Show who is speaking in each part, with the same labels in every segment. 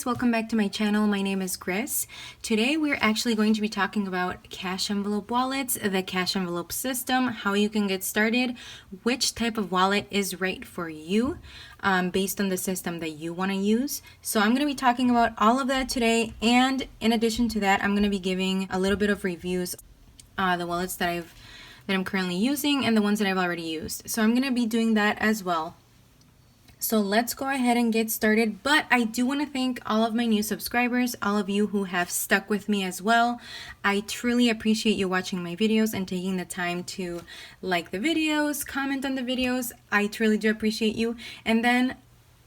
Speaker 1: guys, welcome back to my channel. My name is Grace. Today we're actually going to be talking about cash envelope wallets, the cash envelope system, how you can get started, which type of wallet is right for you based on the system that you want to use. So I'm going to be talking about all of that today, and in addition to that, I'm going to be giving a little bit of reviews the wallets that I'm currently using and the ones that I've already used. So I'm going to be doing that as well. So let's go ahead and get started. But I do want to thank all of my new subscribers, all of you who have stuck with me as well. I truly appreciate you watching my videos and taking the time to like the videos, comment on the videos. I truly do appreciate you. And then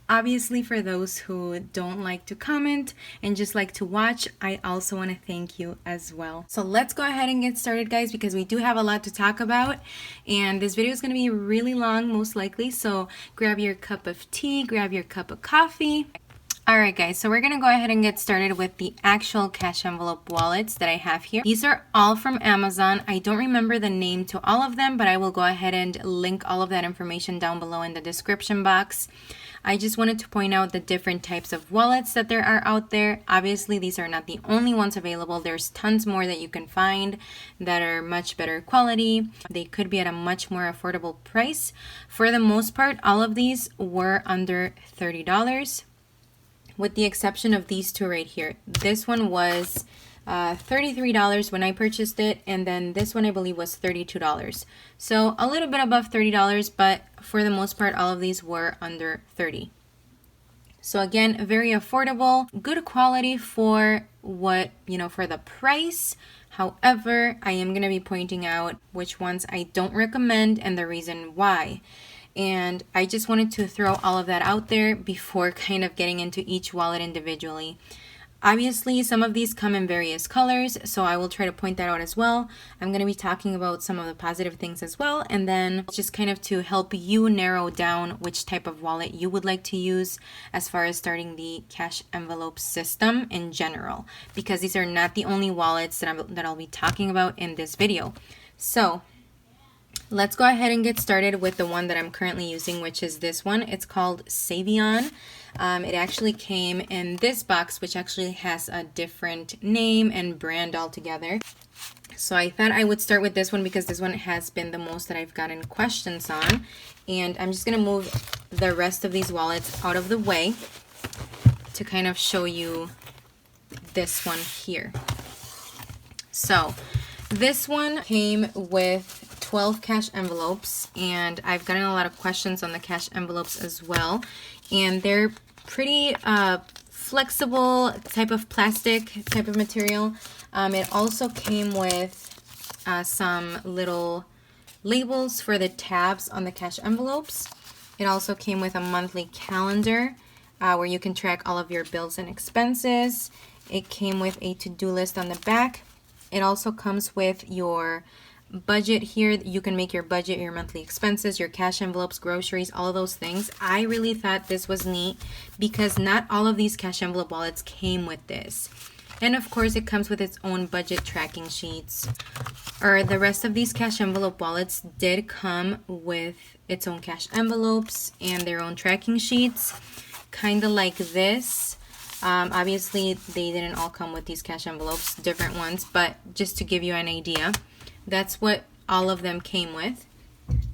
Speaker 1: obviously, for those who don't like to comment and just like to watch, I also want to thank you as well. So let's go ahead and get started, guys, because we do have a lot to talk about. And this video is going to be really long, most likely. So grab your cup of tea, grab your cup of coffee. Alright guys, so we're going to go ahead and get started with the actual cash envelope wallets that I have here. These are all from Amazon. I don't remember the name to all of them, but I will go ahead and link all of that information down below in the description box. I just wanted to point out the different types of wallets that there are out there. Obviously, these are not the only ones available. There's tons more that you can find that are much better quality. They could be at a much more affordable price. For the most part, all of these were under $30. With the exception of these two right here. This one was $33 when I purchased it, and then this one I believe was $32. So a little bit above $30, but for the most part all of these were under $30. So again, very affordable, good quality for what, for the price. However, I am going to be pointing out which ones I don't recommend and the reason why. And I just wanted to throw all of that out there before kind of getting into each wallet individually. Obviously, some of these come in various colors, so I will try to point that out as well. I'm going to be talking about some of the positive things as well, and then just kind of to help you narrow down which type of wallet you would like to use as far as starting the cash envelope system in general, because these are not the only wallets that I'll be talking about in this video. So let's go ahead and get started with the one that I'm currently using, which is this one. It's called Saveyon. It actually came in this box, which actually has a different name and brand altogether. So I thought I would start with this one because this one has been the most that I've gotten questions on. And I'm just going to move the rest of these wallets out of the way to kind of show you this one here. So this one came with 12 cash envelopes, and I've gotten a lot of questions on the cash envelopes as well, and they're pretty flexible type of plastic type of material. It also came with some little labels for the tabs on the cash envelopes. It also came with a monthly calendar where you can track all of your bills and expenses. It came with a to-do list on the back. It also comes with your budget here. You can make your budget, your monthly expenses, your cash envelopes, groceries, all of those things. I really thought this was neat because not all of these cash envelope wallets came with this. And of course, it comes with its own budget tracking sheets. Or the rest of these cash envelope wallets did come with its own cash envelopes and their own tracking sheets, kind of like this. Obviously, they didn't all come with these cash envelopes, different ones, but just to give you an idea, that's what all of them came with.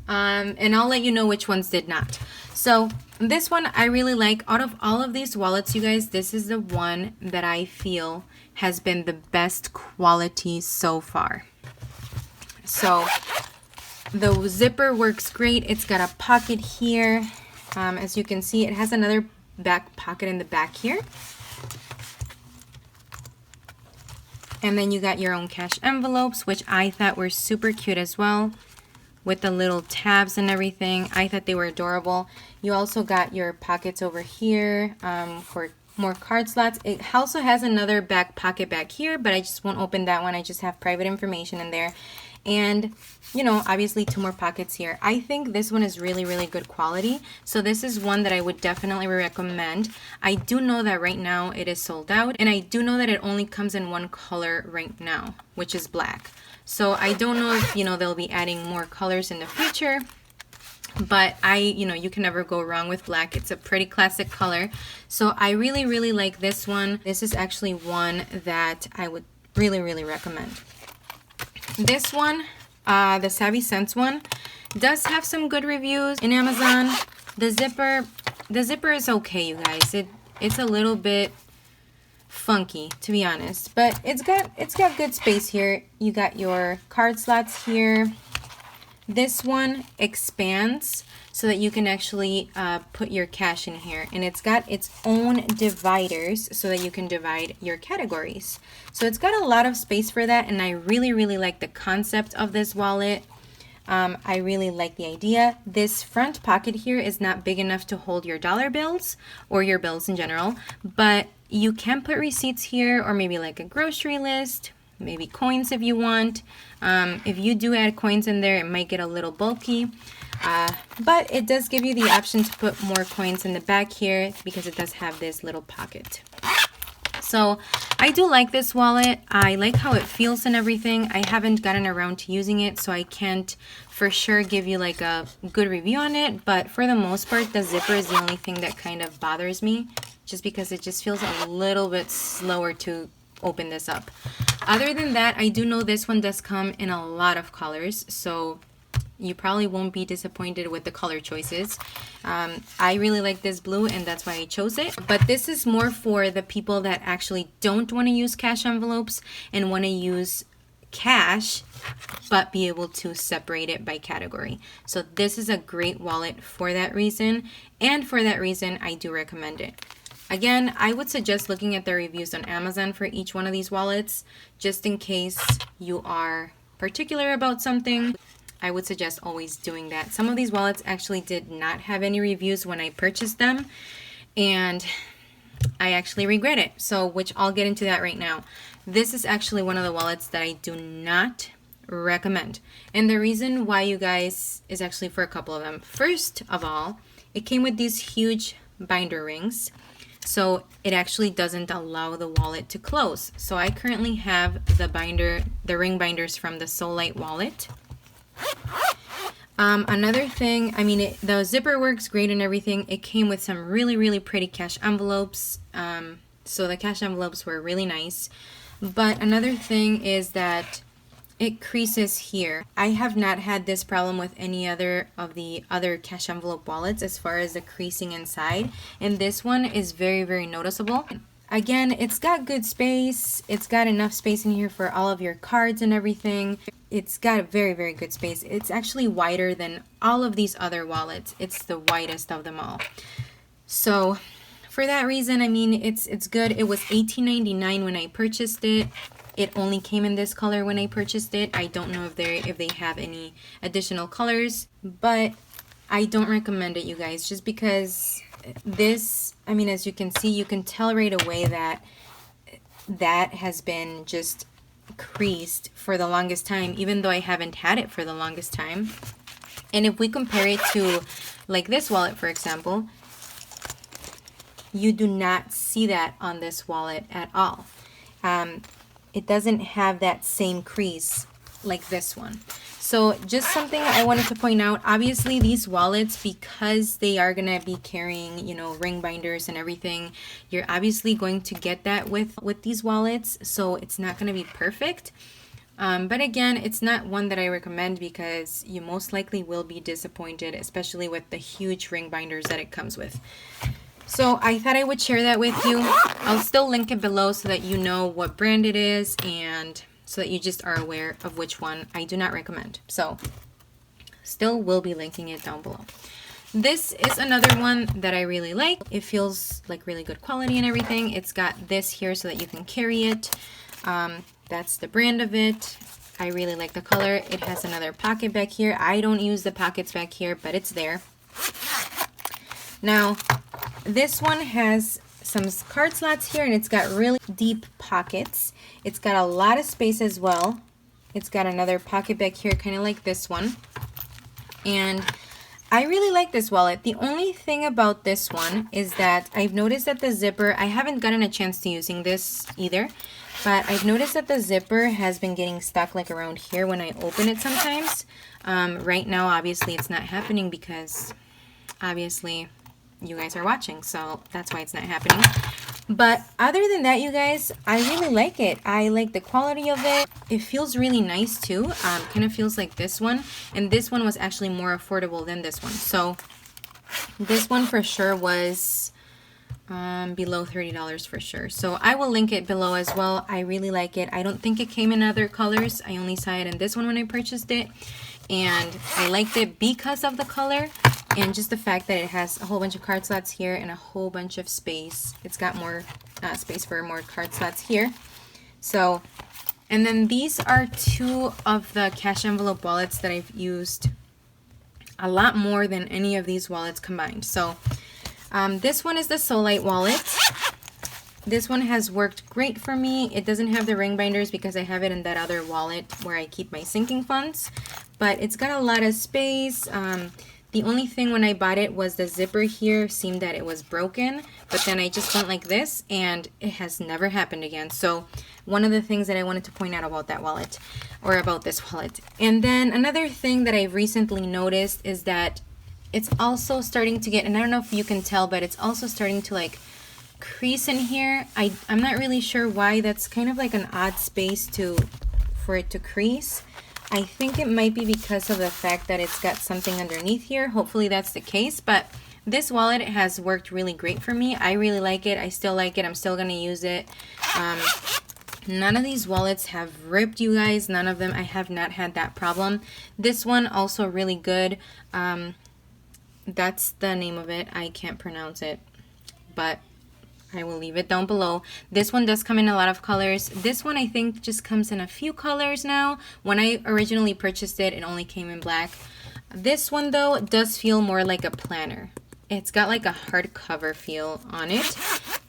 Speaker 1: And I'll let you know which ones did not. So this one I really like. Out of all of these wallets, you guys, this is the one that I feel has been the best quality so far. So the zipper works great. It's got a pocket here. As you can see, it has another back pocket in the back here. And then you got your own cash envelopes, which I thought were super cute as well, with the little tabs and everything. I thought they were adorable. You also got your pockets over here for more card slots. It also has another back pocket back here, but I just won't open that one. I just have private information in there. And, obviously 2 more pockets here. I think this one is really, really good quality. So this is one that I would definitely recommend. I do know that right now it is sold out. And I do know that it only comes in one color right now, which is black. So I don't know if, they'll be adding more colors in the future. but you can never go wrong with black. It's a pretty classic color. So I really, really like this one. This is actually one that I would really, really recommend. This one, the Savycents one, does have some good reviews in Amazon. The zipper is okay, you guys. It's a little bit funky, to be honest, but it's got good space here. You got your card slots here. This one expands so that you can actually put your cash in here, and it's got its own dividers so that you can divide your categories. So it's got a lot of space for that, and I really, really like the concept of this wallet. I really like the idea. This front pocket here is not big enough to hold your dollar bills or your bills in general, but you can put receipts here, or maybe like a grocery list, maybe coins if you want. If you do add coins in there, it might get a little bulky, but it does give you the option to put more coins in the back here because it does have this little pocket. So I do like this wallet. I like how it feels and everything. I haven't gotten around to using it, so I can't for sure give you like a good review on it, but for the most part, the zipper is the only thing that kind of bothers me, just because it just feels a little bit slower to open this up. Other than that, I do know this one does come in a lot of colors, so you probably won't be disappointed with the color choices. I really like this blue, and that's why I chose it. But this is more for the people that actually don't want to use cash envelopes and want to use cash but be able to separate it by category. So this is a great wallet for that reason, and for that reason I do recommend it. Again, I would suggest looking at the reviews on Amazon for each one of these wallets, just in case you are particular about something. I would suggest always doing that. Some of these wallets actually did not have any reviews when I purchased them, and I actually regret it. So, which I'll get into that right now. This is actually one of the wallets that I do not recommend. And the reason why, you guys, is actually for a couple of them. First of all, it came with these huge binder rings. So it actually doesn't allow the wallet to close. So I currently have the ring binders from the Soligt Wallet. Another thing, the zipper works great and everything. It came with some really, really pretty cash envelopes. So the cash envelopes were really nice. But another thing is that it creases here. I have not had this problem with any other of the other cash envelope wallets as far as the creasing inside, and this one is very, very noticeable. Again, it's got good space. It's got enough space in here for all of your cards and everything. It's got a very, very good space. It's actually wider than all of these other wallets. It's the widest of them all. So for that reason, it's good. It was $18.99 when I purchased it. It only came in this color when I purchased it. I don't know if they have any additional colors, but I don't recommend it, you guys, just because this, as you can see, you can tell right away that has been just creased for the longest time, even though I haven't had it for the longest time. And if we compare it to like this wallet, for example, you do not see that on this wallet at all. It doesn't have that same crease like this one. So just something I wanted to point out. Obviously, these wallets, because they are going to be carrying, ring binders and everything, you're obviously going to get that with these wallets. So it's not going to be perfect. But again, it's not one that I recommend because you most likely will be disappointed, especially with the huge ring binders that it comes with. So I thought I would share that with you. I'll still link it below so that you know what brand it is and so that you just are aware of which one I do not recommend. So still will be linking it down below. This is another one that I really like. It feels like really good quality and everything. It's got this here so that you can carry it. That's the brand of it. I really like the color. It has another pocket back here. I don't use the pockets back here, but it's there. Now, this one has some card slots here, and it's got really deep pockets. It's got a lot of space as well. It's got another pocket back here, kind of like this one. And I really like this wallet. The only thing about this one is that I've noticed that the zipper, I haven't gotten a chance to using this either, but I've noticed that the zipper has been getting stuck like around here when I open it sometimes. Right now, obviously, it's not happening because obviously you guys are watching, so that's why it's not happening. But other than that, you guys, I really like it. I like the quality of it. It feels really nice too. Kind of feels like this one. And this one was actually more affordable than this one. So this one for sure was below $30 for sure. So I will link it below as well. I really like it. I don't think it came in other colors. I only saw it in this one when I purchased it. And I liked it because of the color. And just the fact that it has a whole bunch of card slots here and a whole bunch of space. It's got more space for more card slots here. So, and then these are two of the cash envelope wallets that I've used a lot more than any of these wallets combined. So, this one is the Soligt Wallet. This one has worked great for me. It doesn't have the ring binders because I have it in that other wallet where I keep my sinking funds. But it's got a lot of space. The only thing when I bought it was the zipper here seemed that it was broken, but then I just went like this and it has never happened again. So one of the things that I wanted to point out about that wallet, or about this wallet. And then another thing that I've recently noticed is that it's also starting to get, and I don't know if you can tell, but it's also starting to like crease in here. I'm not really sure why. That's kind of like an odd space for it to crease. I think it might be because of the fact that it's got something underneath here. Hopefully that's the case, but this wallet has worked really great for me. I really like it. I still like it. I'm still going to use it. None of these wallets have ripped, you guys. None of them. I have not had that problem. This one also really good. That's the name of it. I can't pronounce it, but I will leave it down below. This one does come in a lot of colors. This one I think just comes in a few colors now. When I originally purchased it, it only came in black. This one though does feel more like a planner. It's got like a hardcover feel on it.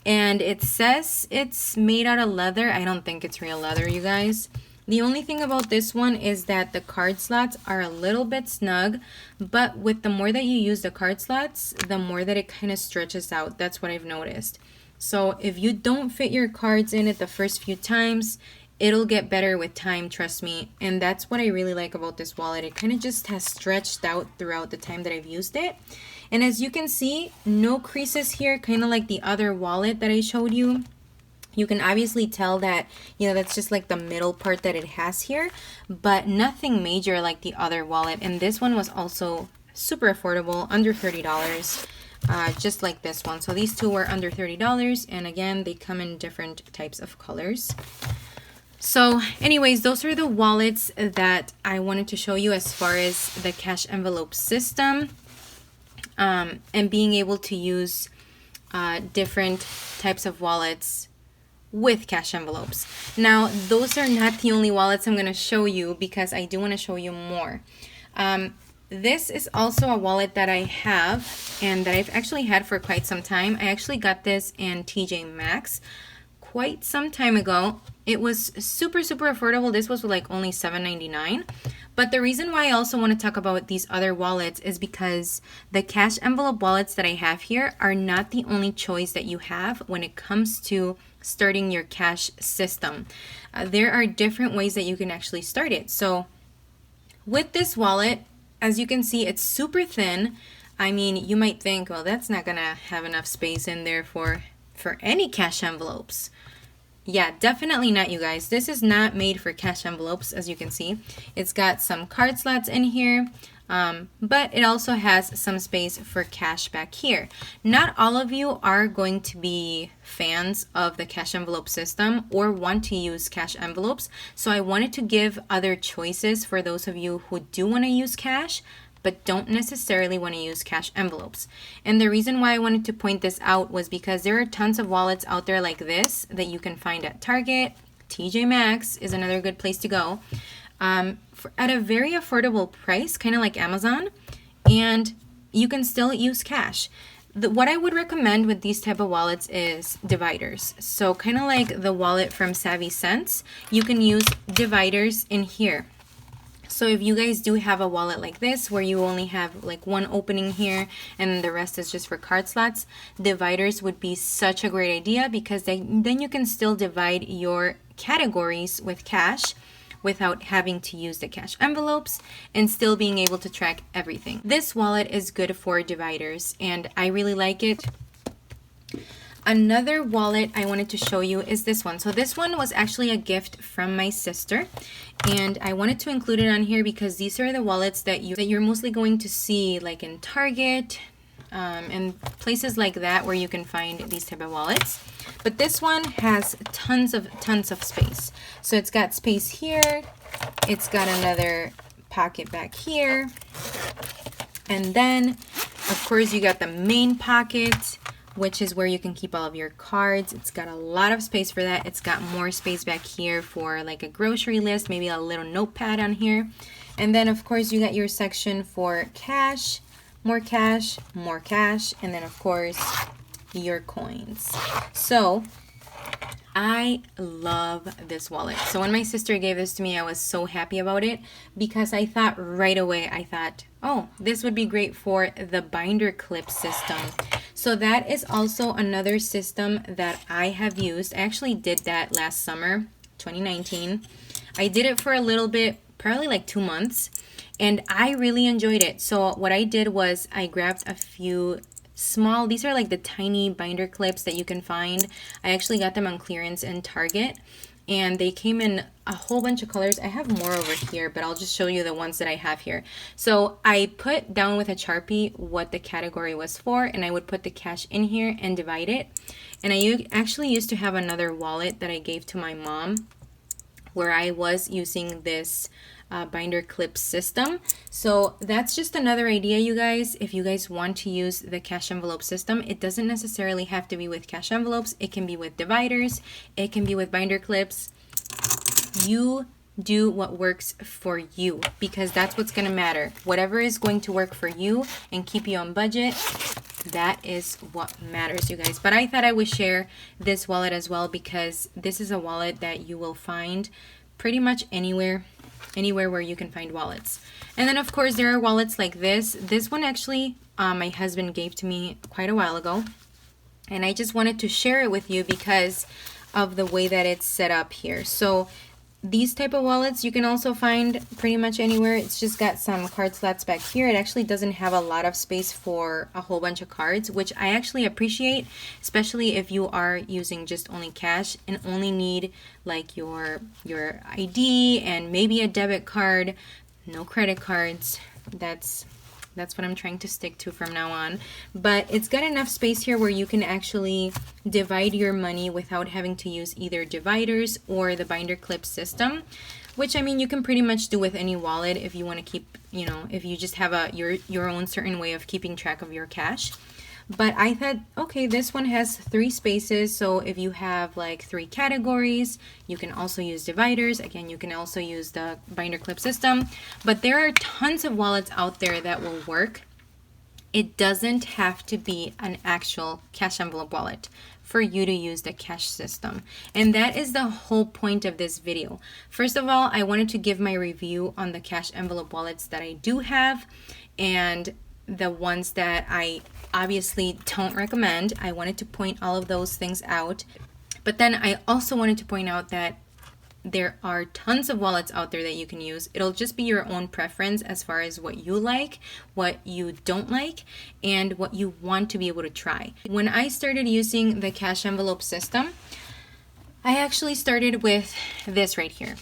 Speaker 1: And it says it's made out of leather. I don't think it's real leather, you guys. The only thing about this one is that the card slots are a little bit snug, but with the more that you use the card slots, the more that it kind of stretches out. That's what I've noticed. So if you don't fit your cards in it the first few times, it'll get better with time, trust me. And that's what I really like about this wallet. It kind of just has stretched out throughout the time that I've used it. And as you can see, no creases here, kind of like the other wallet that I showed you. You can obviously tell that, you know, that's just like the middle part that it has here, but nothing major like the other wallet. And this one was also super affordable, under $30. Just like this one. So these two were under $30, and again, they come in different types of colors. So anyways, those are the wallets that I wanted to show you as far as the cash envelope system, and being able to use different types of wallets with cash envelopes. Now, those are not the only wallets I'm going to show you, because I do want to show you more. This is also a wallet that I have and that I've actually had for quite some time. I actually got this in TJ Maxx quite some time ago. It was super affordable. This was like only $7.99. But the reason why I also want to talk about these other wallets is because the cash envelope wallets that I have here are not the only choice that you have when it comes to starting your cash system. There are different ways that you can actually start it. So with this wallet, as you can see, it's super thin. I mean, you might think, well, that's not gonna have enough space in there for any cash envelopes. Yeah, definitely not, you guys. This is not made for cash envelopes, as you can see. It's got some card slots in here, but it also has some space for cash back here. Not all of you are going to be fans of the cash envelope system or want to use cash envelopes, so I wanted to give other choices for those of you who do want to use cash but don't necessarily want to use cash envelopes. And the reason why I wanted to point this out was because there are tons of wallets out there like this that you can find at Target. TJ Maxx is another good place to go, at a very affordable price, kind of like Amazon, and you can still use cash. What I would recommend with these type of wallets is dividers. So kind of like the wallet from Savycents, you can use dividers in here. So if you guys do have a wallet like this where you only have like one opening here and the rest is just for card slots, dividers would be such a great idea, because then you can still divide your categories with cash without having to use the cash envelopes and still being able to track everything. This wallet is good for dividers and I really like it. Another wallet I wanted to show you is this one. So this one was actually a gift from my sister, and I wanted to include it on here because these are the wallets that you're mostly going to see like in Target and places like that where you can find these type of wallets. But this one has tons of space. So it's got space here, it's got another pocket back here, and then of course you got the main pocket, which is where you can keep all of your cards. It's got a lot of space for that. It's got more space back here for like a grocery list, maybe a little notepad on here. And then of course you got your section for cash, more cash, more cash, and then of course your coins. So I love this wallet. So when my sister gave this to me, I was so happy about it because I thought right away, oh, this would be great for the binder clip system. So that is also another system that I have used. I actually did that last summer, 2019. I did it for a little bit, probably like 2 months, and I really enjoyed it. So what I did was I grabbed a few small, these are like the tiny binder clips that you can find. I actually got them on clearance in Target, and they came in a whole bunch of colors. I have more over here, but I'll just show you the ones that I have here. So I put down with a Sharpie what the category was for, and I would put the cash in here and divide it. And I actually used to have another wallet that I gave to my mom where I was using this binder clip system. So that's just another idea, you guys. If you guys want to use the cash envelope system, it doesn't necessarily have to be with cash envelopes. It can be with dividers, it can be with binder clips. You do what works for you, because that's what's going to matter. Whatever is going to work for you and keep you on budget, that is what matters, you guys. But I thought I would share this wallet as well, because this is a wallet that you will find pretty much anywhere where you can find wallets. And then of course there are wallets like this. This one actually my husband gave to me quite a while ago, and I just wanted to share it with you because of the way that it's set up here. So these type of wallets you can also find pretty much anywhere. It's just got some card slots back here. It actually doesn't have a lot of space for a whole bunch of cards, which I actually appreciate, especially if you are using just only cash and only need like your ID and maybe a debit card, no credit cards. That's what I'm trying to stick to from now on. But it's got enough space here where you can actually divide your money without having to use either dividers or the binder clip system, which I mean you can pretty much do with any wallet if you want to keep, you know, if you just have your own certain way of keeping track of your cash. But I thought, okay, this one has 3 spaces, so if you have like 3 categories, you can also use dividers. Again, you can also use the binder clip system. But there are tons of wallets out there that will work. It doesn't have to be an actual cash envelope wallet for you to use the cash system. And that is the whole point of this video. First of all, I wanted to give my review on the cash envelope wallets that I do have, and the ones that I obviously don't recommend. I wanted to point all of those things out. But then I also wanted to point out that there are tons of wallets out there that you can use. It'll just be your own preference as far as what you like, what you don't like, and what you want to be able to try. When I started using the cash envelope system, I actually started with this right here.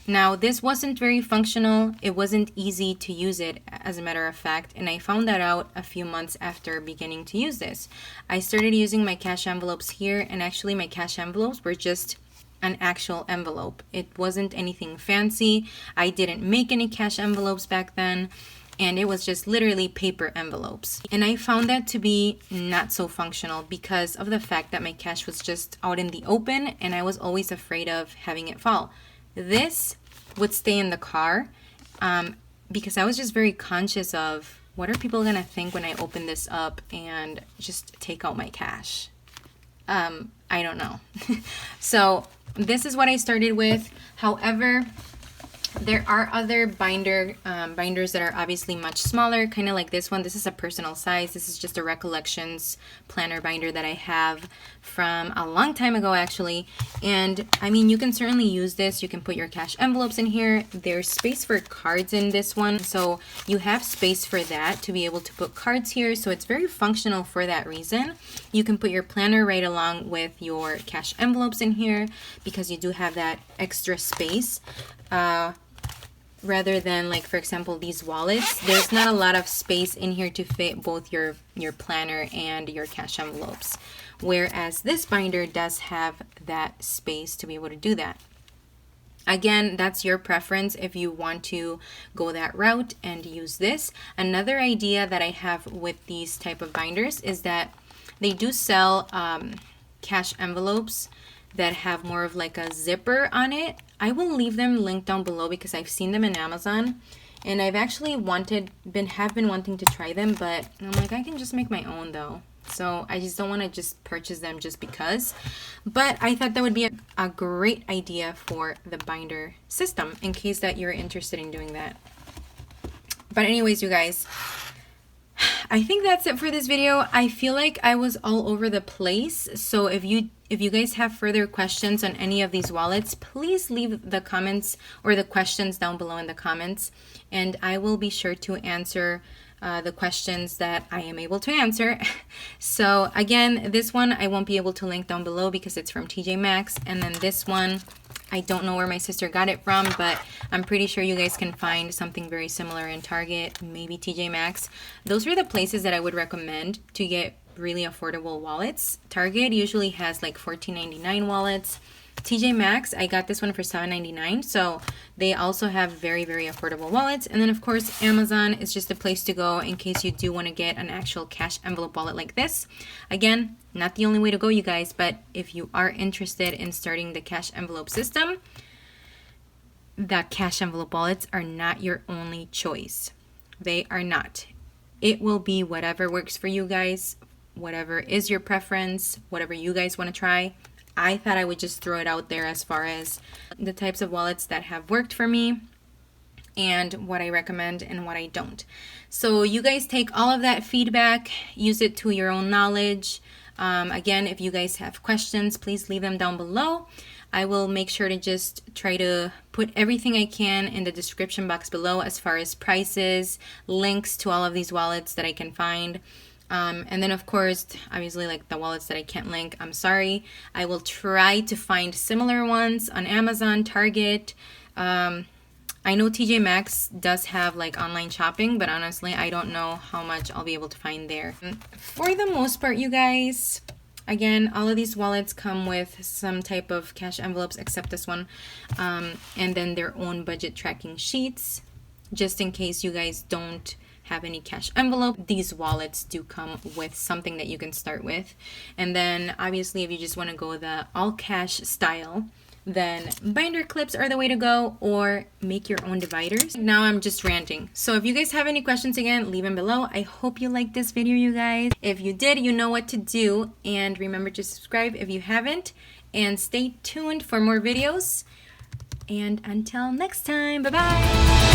Speaker 1: Now, this wasn't very functional. It wasn't easy to use it, as a matter of fact, and I found that out a few months after beginning to use this. I started using my cash envelopes here, and actually my cash envelopes were just an actual envelope. It wasn't anything fancy. I didn't make any cash envelopes back then, and it was just literally paper envelopes. And I found that to be not so functional because of the fact that my cash was just out in the open, and I was always afraid of having it fall. This would stay in the car because I was just very conscious of what are people gonna think when I open this up and just take out my cash. I don't know. So this is what I started with. However, There are other binders that are obviously much smaller, kind of like this one. This is a personal size. This is just a recollections planner binder that I have from a long time ago, actually. And I mean, you can certainly use this. You can put your cash envelopes in here. There's space for cards in this one, so you have space for that to be able to put cards here. So it's very functional for that reason. You can put your planner right along with your cash envelopes in here because you do have that extra space. Rather than, like, for example, these wallets, there's not a lot of space in here to fit both your planner and your cash envelopes, whereas this binder does have that space to be able to do that. Again, that's your preference if you want to go that route and use this. Another idea that I have with these type of binders is that they do sell cash envelopes that have more of like a zipper on it. I will leave them linked down below because I've seen them in Amazon and I've actually have been wanting to try them, but I'm like, I can just make my own though. So I just don't want to just purchase them just because. But I thought that would be a great idea for the binder system in case that you're interested in doing that. But anyways, you guys, I think that's it for this video. I feel like I was all over the place. So if you guys have further questions on any of these wallets, please leave the comments or the questions down below in the comments, and I will be sure to answer the questions that I am able to answer. So again, this one I won't be able to link down below because it's from TJ Maxx, and then this one, I don't know where my sister got it from, but I'm pretty sure you guys can find something very similar in Target, maybe TJ Maxx. Those are the places that I would recommend to get really affordable wallets. Target usually has like $14.99 wallets. TJ Maxx, I got this one for $7.99, so they also have very, very affordable wallets. And then of course Amazon is just a place to go in case you do want to get an actual cash envelope wallet like this. Again, not the only way to go, you guys, but if you are interested in starting the cash envelope system, the cash envelope wallets are not your only choice. They are not. It will be whatever works for you guys, whatever is your preference, whatever you guys want to try. I thought I would just throw it out there as far as the types of wallets that have worked for me and what I recommend and what I don't. So you guys take all of that feedback, use it to your own knowledge. Again, if you guys have questions, please leave them down below. I will make sure to just try to put everything I can in the description box below as far as prices, links to all of these wallets that I can find. And then of course, obviously, like the wallets that I can't link, I'm sorry. I will try to find similar ones on Amazon, Target. I know TJ Maxx does have like online shopping, but honestly, I don't know how much I'll be able to find there. For the most part, you guys, again, all of these wallets come with some type of cash envelopes except this one, and then their own budget tracking sheets, just in case you guys don't have any cash envelope. These wallets do come with something that you can start with. And then obviously if you just want to go the all cash style, then binder clips are the way to go, or make your own dividers. Now I'm just ranting. So if you guys have any questions, again, leave them below. I hope you liked this video, you guys. If you did, you know what to do, and remember to subscribe if you haven't, and stay tuned for more videos. And until next time, bye bye.